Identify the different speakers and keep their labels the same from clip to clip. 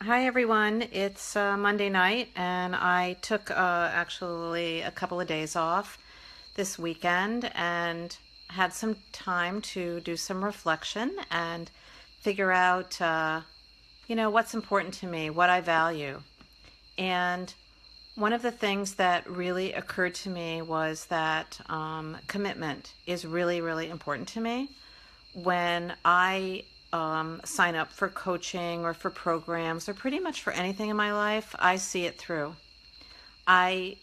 Speaker 1: Hi everyone. It's Monday night, and I took actually a couple of days off this weekend and had some time to do some reflection and figure out, what's important to me, what I value. And one of the things that really occurred to me was that commitment is really, really important to me. When I sign up for coaching or for programs or pretty much for anything in my life, I see it through. I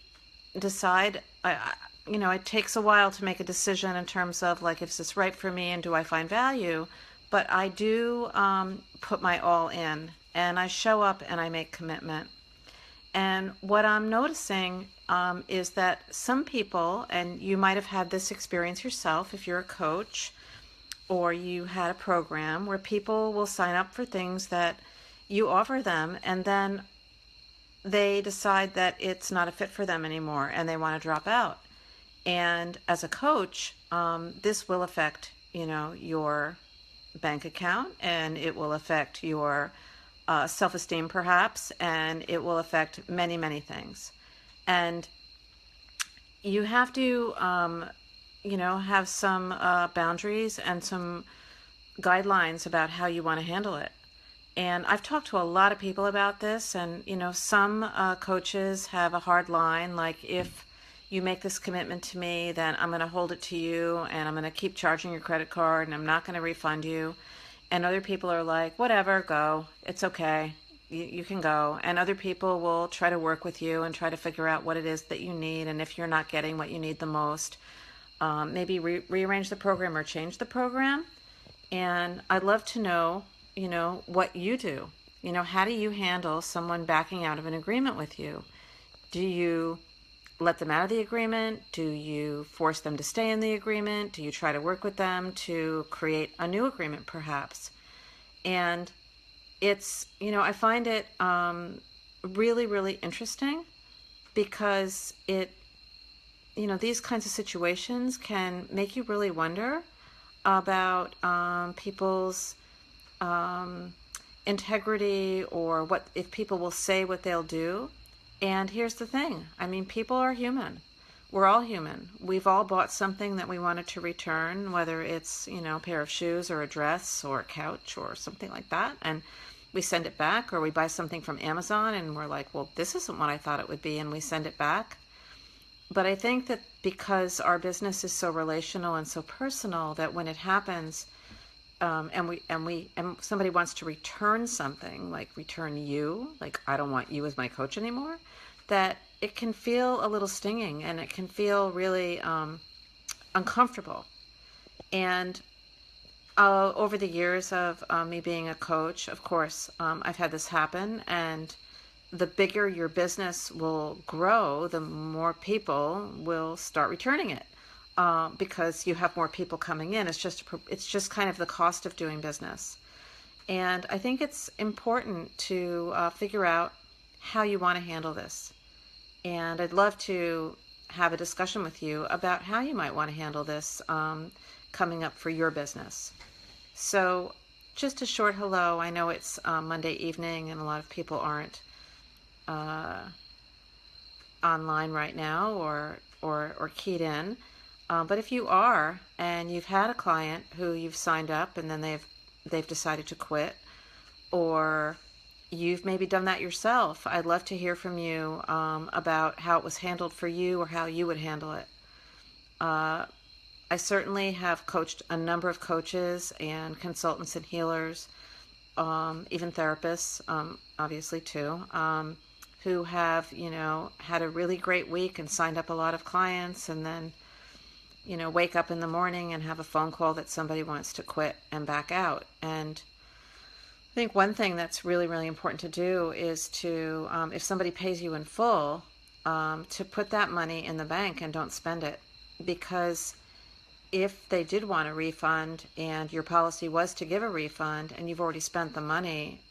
Speaker 1: decide, it takes a while to make a decision in terms of like, if this right for me and do I find value? But I do put my all in, and I show up and I make commitment. And what I'm noticing is that some people, and you might have had this experience yourself if you're a coach, or you had a program where people will sign up for things that you offer them, and then they decide that it's not a fit for them anymore and they want to drop out. And as a coach, this will affect, your bank account, and it will affect your self-esteem perhaps, and it will affect many, many things. And you have to, have some boundaries and some guidelines about how you want to handle it. And I've talked to a lot of people about this, and some coaches have a hard line, like, if you make this commitment to me, then I'm going to hold it to you, and I'm going to keep charging your credit card, and I'm not going to refund you. And other people are like, whatever, go, it's okay, you can go. And other people will try to work with you and try to figure out what it is that you need, and if you're not getting what you need the most, maybe rearrange the program or change the program. And I'd love to know, what you do. How do you handle someone backing out of an agreement with you? Do you let them out of the agreement? Do you force them to stay in the agreement? Do you try to work with them to create a new agreement, perhaps? And I find it really, really interesting, because these kinds of situations can make you really wonder about people's um, integrity, or what if people will say what they'll do. And here's the thing, I mean, people are human. We're all human. We've all bought something that we wanted to return, whether it's, a pair of shoes or a dress or a couch or something like that. And we send it back, or we buy something from Amazon and we're like, well, this isn't what I thought it would be, and we send it back. But I think that because our business is so relational and so personal, that when it happens, and somebody wants to return something, like return you, like, I don't want you as my coach anymore, that it can feel a little stinging, and it can feel really uncomfortable. And over the years of me being a coach, of course, I've had this happen. And the bigger your business will grow, the more people will start returning it, because you have more people coming in. It's just kind of the cost of doing business. And I think it's important to figure out how you want to handle this. And I'd love to have a discussion with you about how you might want to handle this coming up for your business. So, just a short hello. I know it's Monday evening, and a lot of people aren't uh, online right now, or keyed in. But if you are, and you've had a client who you've signed up and then they've decided to quit, or you've maybe done that yourself, I'd love to hear from you about how it was handled for you, or how you would handle it. Uh, I certainly have coached a number of coaches and consultants and healers, even therapists, obviously too, who have, had a really great week and signed up a lot of clients, and then, wake up in the morning and have a phone call that somebody wants to quit and back out. And I think one thing that's really, really important to do is to, if somebody pays you in full, to put that money in the bank and don't spend it. Because if they did want a refund, and your policy was to give a refund, and you've already spent the money,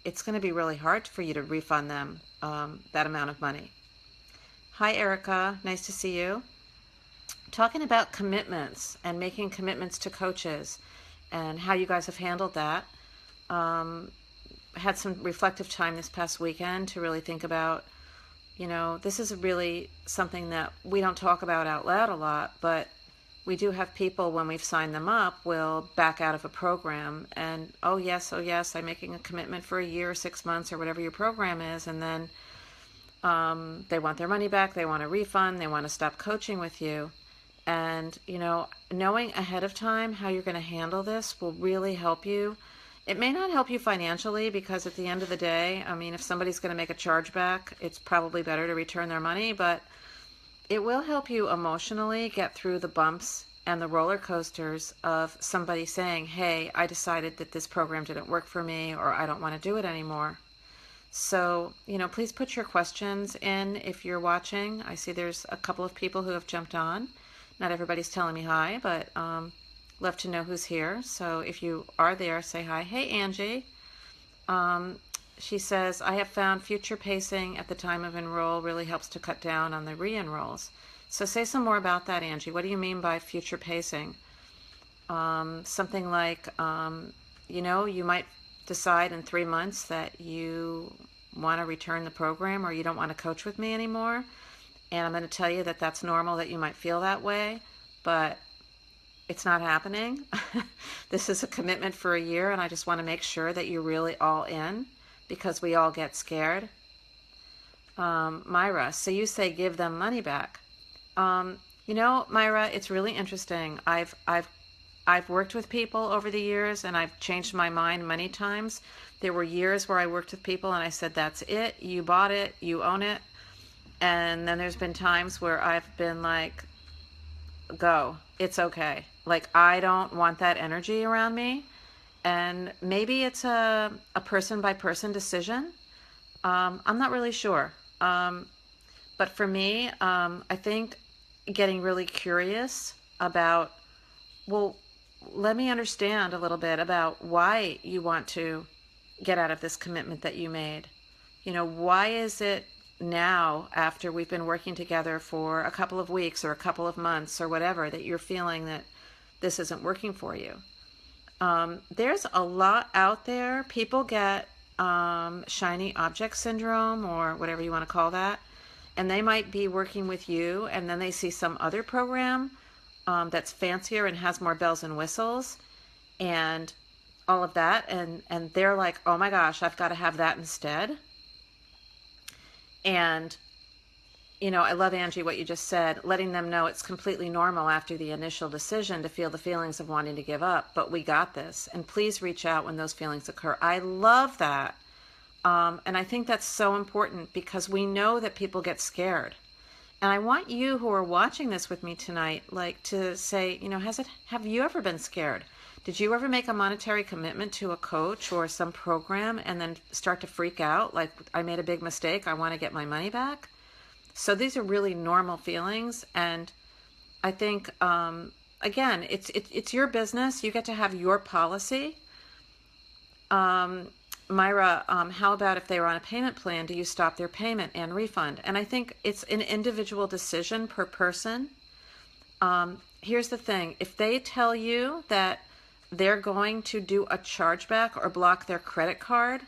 Speaker 1: it's going to be really hard for you to refund them that amount of money. Hi, Erica. Nice to see you. Talking about commitments and making commitments to coaches, and how you guys have handled that. Um, had some reflective time this past weekend to really think about, this is really something that we don't talk about out loud a lot, but we do have people, when we've signed them up, will back out of a program and, oh yes, I'm making a commitment for a year, 6 months, or whatever your program is, and then they want their money back, they want a refund, they want to stop coaching with you. And, knowing ahead of time how you're going to handle this will really help you. It may not help you financially, because at the end of the day, I mean, if somebody's going to make a chargeback, it's probably better to return their money, but it will help you emotionally get through the bumps and the roller coasters of somebody saying, hey, I decided that this program didn't work for me, or I don't want to do it anymore. So, please put your questions in if you're watching. I see there's a couple of people who have jumped on. Not everybody's telling me hi, but love to know who's here. So if you are there, say hi. Hey, Angie. She says, I have found future pacing at the time of enroll really helps to cut down on the re-enrolls. So say some more about that, Angie. What do you mean by future pacing? Something like, you might decide in 3 months that you want to return the program, or you don't want to coach with me anymore. And I'm going to tell you that that's normal, that you might feel that way, but it's not happening. This is a commitment for a year, and I just want to make sure that you're really all in, because we all get scared. Myra, so you say give them money back. Myra, it's really interesting. I've worked with people over the years, and I've changed my mind many times. There were years where I worked with people and I said, that's it, you bought it, you own it. And then there's been times where I've been like, go, it's okay. Like, I don't want that energy around me. And maybe it's a person by person decision. I'm not really sure. But for me, I think getting really curious about, well, let me understand a little bit about why you want to get out of this commitment that you made. Why is it now, after we've been working together for a couple of weeks or a couple of months or whatever, that you're feeling that this isn't working for you? There's a lot out there. People get shiny object syndrome, or whatever you want to call that, and they might be working with you, and then they see some other program that's fancier and has more bells and whistles and all of that, and they're like, oh my gosh, I've got to have that instead. And I love, Angie, what you just said, letting them know it's completely normal after the initial decision to feel the feelings of wanting to give up, but we got this, and please reach out when those feelings occur. I love that. And I think that's so important, because we know that people get scared. And I want you who are watching this with me tonight, like, to say, have you ever been scared? Did you ever make a monetary commitment to a coach or some program and then start to freak out? Like, I made a big mistake, I want to get my money back. So these are really normal feelings. And I think, again, it's your business. You get to have your policy. Myra, how about if they were on a payment plan, do you stop their payment and refund? And I think it's an individual decision per person. Here's the thing. If they tell you that they're going to do a chargeback or block their credit card,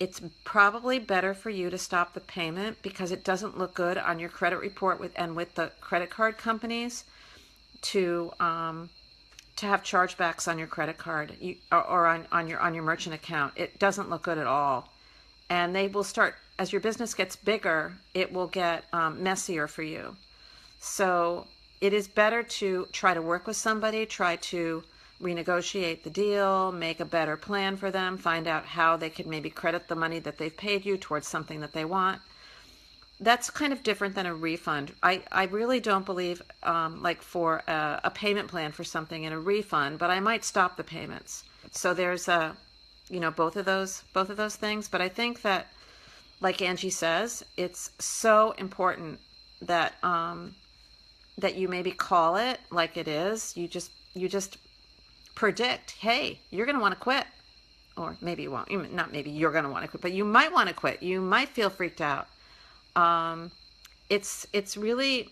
Speaker 1: it's probably better for you to stop the payment, because it doesn't look good on your credit report with the credit card companies to have chargebacks on your credit card, or on your merchant account. It doesn't look good at all. And they will start, as your business gets bigger, it will get messier for you. So it is better to try to work with somebody, try to renegotiate the deal, make a better plan for them, find out how they could maybe credit the money that they've paid you towards something that they want. That's kind of different than a refund. I really don't believe like for a payment plan for something and a refund, but I might stop the payments. So there's both of those things. But I think that, like Angie says, it's so important that that you maybe call it like it is. You just predict, hey, you're going to want to quit. Or maybe you won't. Not maybe you're going to want to quit, but you might want to quit. You might feel freaked out. It's really,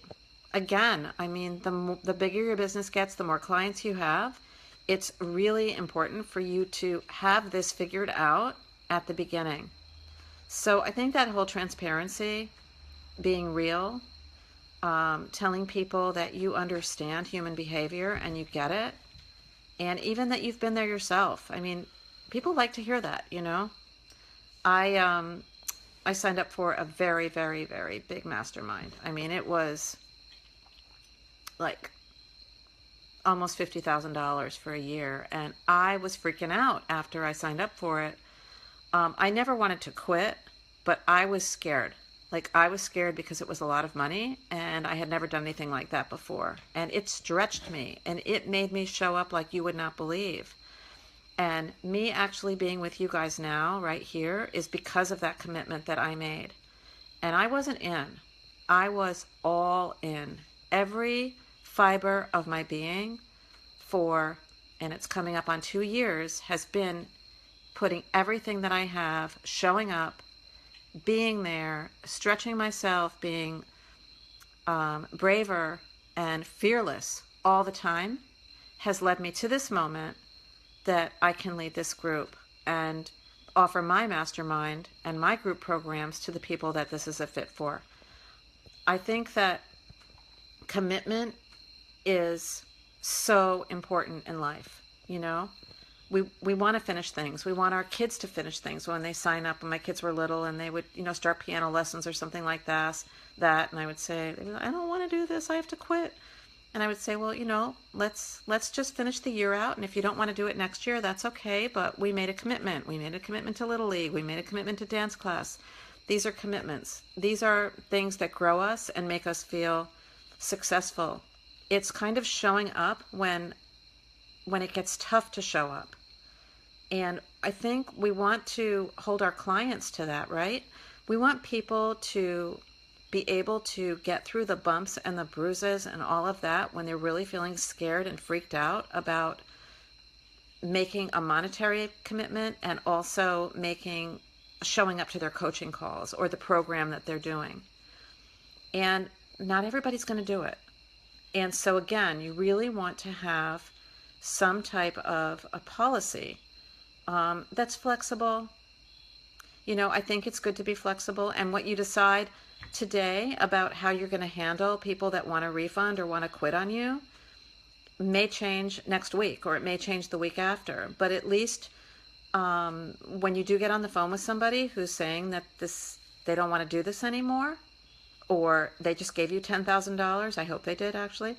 Speaker 1: again, I mean, the bigger your business gets, the more clients you have. It's really important for you to have this figured out at the beginning. So I think that whole transparency, being real, telling people that you understand human behavior and you get it, and even that you've been there yourself. I mean, people like to hear that, you know. I signed up for a very, very, very big mastermind. I mean, it was like almost $50,000 for a year, and I was freaking out after I signed up for it. I never wanted to quit, but I was scared. Like, I was scared because it was a lot of money, and I had never done anything like that before. And it stretched me, and it made me show up like you would not believe. And me actually being with you guys now, right here, is because of that commitment that I made. And I wasn't in. I was all in. Every fiber of my being for, and it's coming up on 2 years, has been putting everything that I have, showing up, being there, stretching myself, being braver and fearless all the time, has led me to this moment that I can lead this group and offer my mastermind and my group programs to the people that this is a fit for. I think that commitment is so important in life, you know? We want to finish things. We want our kids to finish things. When they sign up, when my kids were little and they would, you know, start piano lessons or something like that, and I would say, I don't want to do this. I have to quit. And I would say, well, you know, let's just finish the year out. And if you don't want to do it next year, that's okay. But we made a commitment. We made a commitment to Little League. We made a commitment to dance class. These are commitments. These are things that grow us and make us feel successful. It's kind of showing up when it gets tough to show up. And I think we want to hold our clients to that, right? We want people to be able to get through the bumps and the bruises and all of that when they're really feeling scared and freaked out about making a monetary commitment and also showing up to their coaching calls or the program that they're doing. And not everybody's going to do it. And so again, you really want to have some type of a policy that's flexible. You know, I think it's good to be flexible, and what you decide today about how you're going to handle people that want a refund or want to quit on you may change next week, or it may change the week after. But at least when you do get on the phone with somebody who's saying that they don't want to do this anymore, or they just gave you $10,000, I hope they did actually,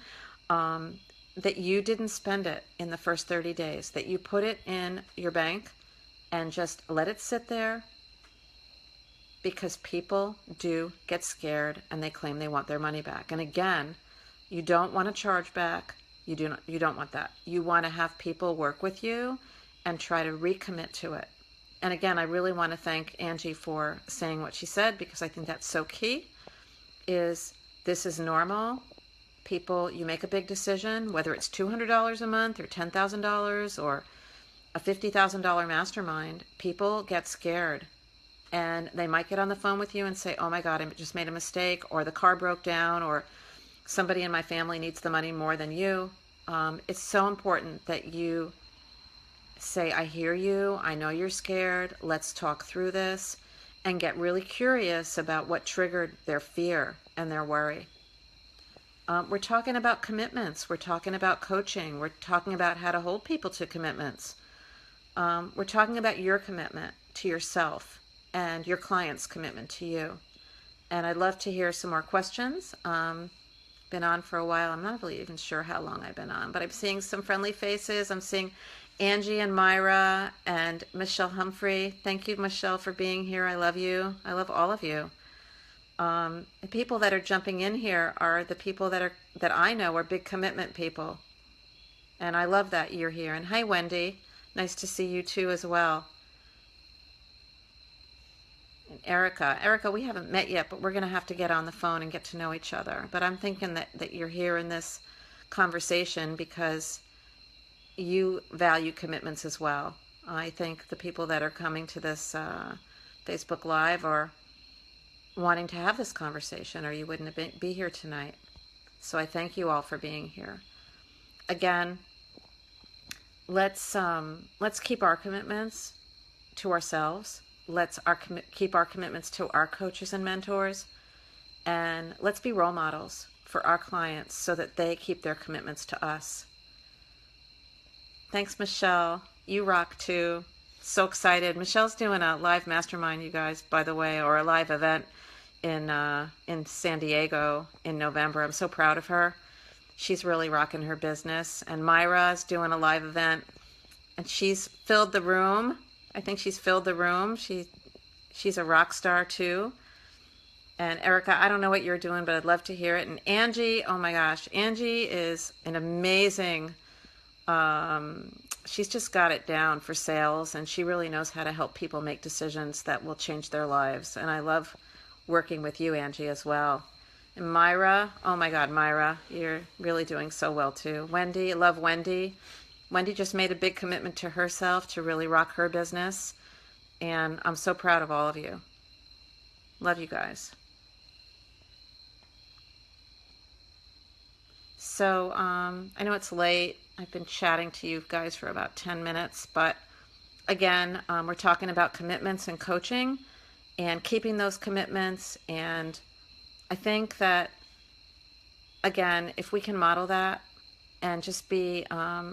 Speaker 1: that you didn't spend it in the first 30 days, that you put it in your bank and just let it sit there, because people do get scared and they claim they want their money back. And again, you don't want to charge back. You don't want that. You want to have people work with you and try to recommit to it. And again, I really want to thank Angie for saying what she said, because I think that's so key. This is normal. People, you make a big decision, whether it's $200 a month or $10,000 or a $50,000 mastermind, people get scared. And they might get on the phone with you and say, oh my God, I just made a mistake, or the car broke down, or somebody in my family needs the money more than you. It's so important that you say, I hear you, I know you're scared, let's talk through this, and get really curious about what triggered their fear and their worry. We're talking about commitments. We're talking about coaching. We're talking about how to hold people to commitments. We're talking about your commitment to yourself and your client's commitment to you. And I'd love to hear some more questions. Been on for a while. I'm not really even sure how long I've been on, but I'm seeing some friendly faces. I'm seeing Angie and Myra and Michelle Humphrey. Thank you, Michelle, for being here. I love you. I love all of you. The people that are jumping in here are the people that I know are big commitment people. And I love that you're here. And hi, Wendy. Nice to see you too as well. And Erica, we haven't met yet, but we're going to have to get on the phone and get to know each other. But I'm thinking that you're here in this conversation because you value commitments as well. I think the people that are coming to this Facebook Live are wanting to have this conversation, or you wouldn't be here tonight. So I thank you all for being here. Again, let's keep our commitments, to ourselves. Let's keep our commitments to our coaches and mentors. And let's be role models for our clients so that they keep their commitments to us. Thanks, Michelle. You rock too. So excited. Michelle's doing a live mastermind, you guys, by the way, or a live event in San Diego in November. I'm so proud of her. She's really rocking her business. And Myra is doing a live event, and she's filled the room. I think she's filled the room. She's a rock star too. And Erica, I don't know what you're doing, but I'd love to hear it. And Angie, oh my gosh, Angie is an amazing, she's just got it down for sales, and she really knows how to help people make decisions that will change their lives. And I love working with you, Angie, as well. And Myra, oh my God, Myra, you're really doing so well too. Wendy, I love Wendy. Wendy just made a big commitment to herself to really rock her business. And I'm so proud of all of you. Love you guys. So I know it's late. I've been chatting to you guys for about 10 minutes, but again, we're talking about commitments and coaching and keeping those commitments. And I think that, again, if we can model that and just be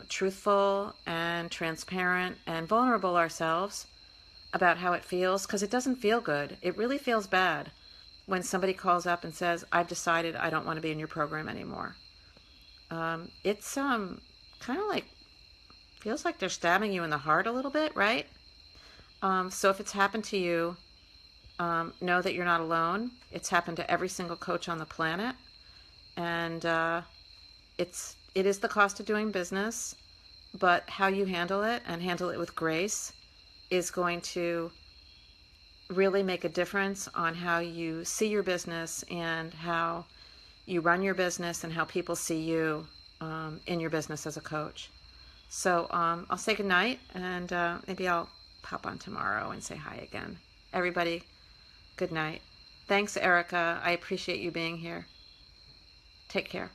Speaker 1: truthful and transparent and vulnerable ourselves about how it feels, because it doesn't feel good. It really feels bad when somebody calls up and says, I've decided I don't want to be in your program anymore. It's kind of like, feels like they're stabbing you in the heart a little bit, right? So if it's happened to you, know that you're not alone. It's happened to every single coach on the planet. And it is the cost of doing business, but how you handle it and handle it with grace is going to really make a difference on how you see your business and how you run your business and how people see you in your business as a coach. So I'll say goodnight, and maybe I'll pop on tomorrow and say hi again. Everybody, good night. Thanks, Erica. I appreciate you being here. Take care.